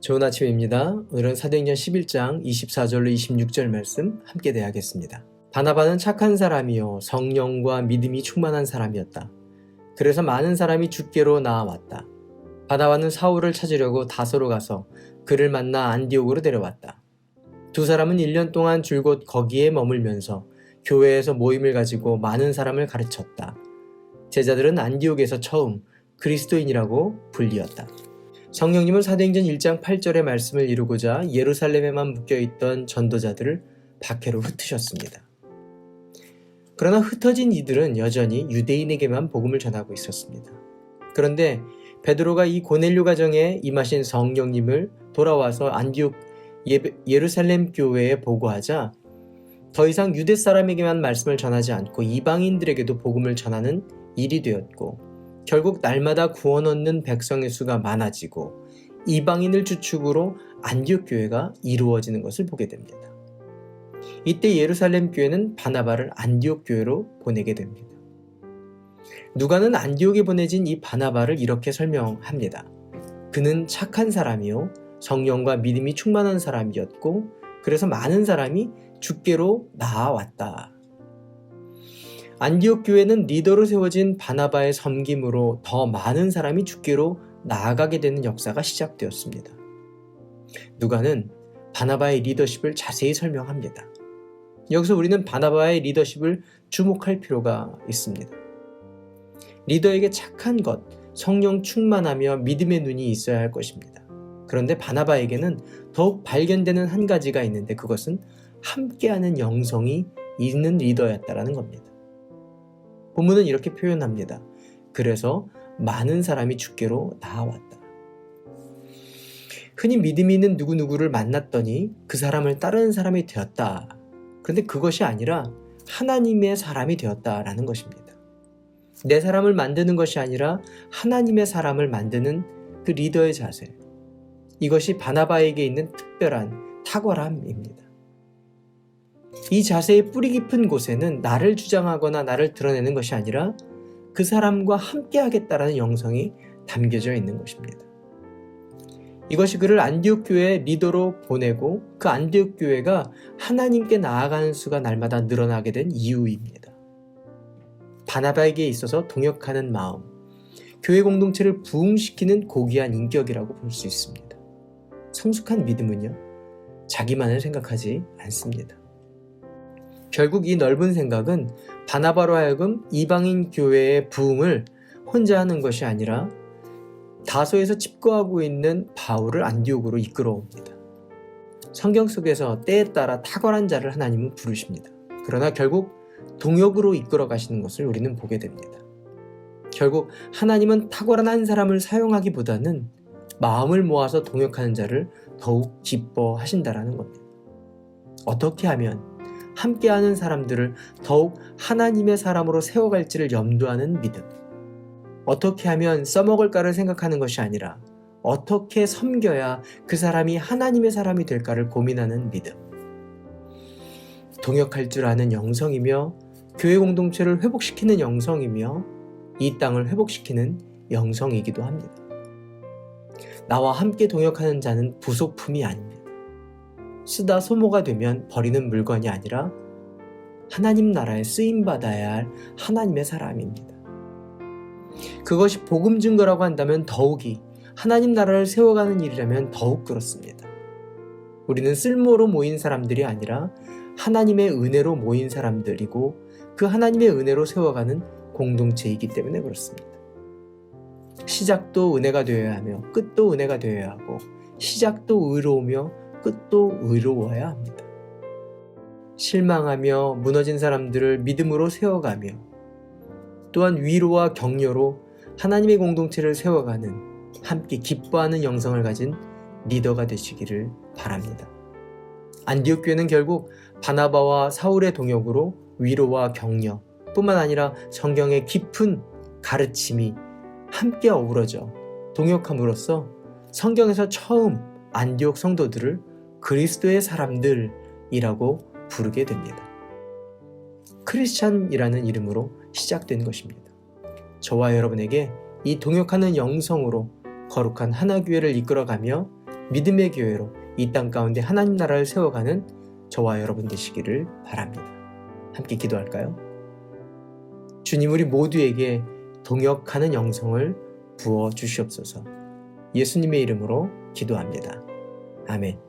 좋은 아침입니다. 오늘은 사도행전 11장 24절로 26절 말씀 함께 대하겠습니다. 바나바는 착한 사람이요 성령과 믿음이 충만한 사람이었다. 그래서 많은 사람이 주께로 나아왔다. 바나바는 사울을 찾으려고 다소로 가서 그를 만나 안디옥으로 데려왔다. 두 사람은 1년 동안 줄곧 거기에 머물면서 교회에서 모임을 가지고 많은 사람을 가르쳤다. 제자들은 안디옥에서 처음 그리스도인이라고 불리었다. 성령님은 사도행전 1장 8절의 말씀을 이루고자 예루살렘에만 묶여있던 전도자들을 박해로 흩으셨습니다. 그러나 흩어진 이들은 여전히 유대인에게만 복음을 전하고 있었습니다. 그런데 베드로가 이 고넬료 가정에 임하신 성령님을 돌아와서 안디옥 예루살렘 교회에 보고하자 더 이상 유대 사람에게만 말씀을 전하지 않고 이방인들에게도 복음을 전하는 일이 되었고, 결국 날마다 구원 얻는 백성의 수가 많아지고 이방인을 주축으로 안디옥 교회가 이루어지는 것을 보게 됩니다. 이때 예루살렘 교회는 바나바를 안디옥 교회로 보내게 됩니다. 누가는 안디옥에 보내진 이 바나바를 이렇게 설명합니다. 그는 착한 사람이요 성령과 믿음이 충만한 사람이었고 그래서 많은 사람이 주께로 나아왔다. 안디옥 교회는 리더로 세워진 바나바의 섬김으로 더 많은 사람이 주께로 나아가게 되는 역사가 시작되었습니다. 누가는 바나바의 리더십을 자세히 설명합니다. 여기서 우리는 바나바의 리더십을 주목할 필요가 있습니다. 리더에게 착한 것, 성령 충만하며 믿음의 눈이 있어야 할 것입니다. 그런데 바나바에게는 더욱 발견되는 한 가지가 있는데 그것은 함께하는 영성이 있는 리더였다라는 겁니다. 본문은 이렇게 표현합니다. 그래서 많은 사람이 주께로 나아왔다. 흔히 믿음이 있는 누구누구를 만났더니 그 사람을 따르는 사람이 되었다. 그런데 그것이 아니라 하나님의 사람이 되었다라는 것입니다. 내 사람을 만드는 것이 아니라 하나님의 사람을 만드는 그 리더의 자세. 이것이 바나바에게 있는 특별한 탁월함입니다. 이 자세의 뿌리 깊은 곳에는 나를 주장하거나 나를 드러내는 것이 아니라 그 사람과 함께 하겠다라는 영성이 담겨져 있는 것입니다. 이것이 그를 안디옥 교회의 리더로 보내고 그 안디옥 교회가 하나님께 나아가는 수가 날마다 늘어나게 된 이유입니다. 바나바에게 있어서 동역하는 마음, 교회 공동체를 부흥시키는 고귀한 인격이라고 볼 수 있습니다. 성숙한 믿음은요, 자기만을 생각하지 않습니다. 결국 이 넓은 생각은 바나바로 하여금 이방인 교회의 부흥을 혼자 하는 것이 아니라 다소에서 집거하고 있는 바울을 안디옥으로 이끌어옵니다. 성경 속에서 때에 따라 탁월한 자를 하나님은 부르십니다. 그러나 결국 동역으로 이끌어 가시는 것을 우리는 보게 됩니다. 결국 하나님은 탁월한 한 사람을 사용하기보다는 마음을 모아서 동역하는 자를 더욱 기뻐하신다라는 겁니다. 어떻게 하면 함께하는 사람들을 더욱 하나님의 사람으로 세워갈지를 염두하는 믿음. 어떻게 하면 써먹을까를 생각하는 것이 아니라 어떻게 섬겨야 그 사람이 하나님의 사람이 될까를 고민하는 믿음. 동역할 줄 아는 영성이며 교회 공동체를 회복시키는 영성이며 이 땅을 회복시키는 영성이기도 합니다. 나와 함께 동역하는 자는 부속품이 아닙니다. 쓰다 소모가 되면 버리는 물건이 아니라 하나님 나라에 쓰임받아야 할 하나님의 사람입니다. 그것이 복음 증거라고 한다면 더욱이, 하나님 나라를 세워가는 일이라면 더욱 그렇습니다. 우리는 쓸모로 모인 사람들이 아니라 하나님의 은혜로 모인 사람들이고 그 하나님의 은혜로 세워가는 공동체이기 때문에 그렇습니다. 시작도 은혜가 되어야 하며 끝도 은혜가 되어야 하고 시작도 의로우며 끝도 의로워야 합니다. 실망하며 무너진 사람들을 믿음으로 세워가며 또한 위로와 격려로 하나님의 공동체를 세워가는 함께 기뻐하는 영성을 가진 리더가 되시기를 바랍니다. 안디옥 교회는 결국 바나바와 사울의 동역으로 위로와 격려 뿐만 아니라 성경의 깊은 가르침이 함께 어우러져 동역함으로써 성경에서 처음 안디옥 성도들을 그리스도의 사람들이라고 부르게 됩니다. 크리스찬이라는 이름으로 시작된 것입니다. 저와 여러분에게 이 동역하는 영성으로 거룩한 하나교회를 이끌어가며 믿음의 교회로 이 땅 가운데 하나님 나라를 세워가는 저와 여러분 되시기를 바랍니다. 함께 기도할까요? 주님, 우리 모두에게 동역하는 영성을 부어 주시옵소서. 예수님의 이름으로 기도합니다. 아멘.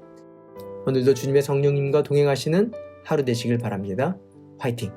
오늘도 주님의 성령님과 동행하시는 하루 되시길 바랍니다. 화이팅!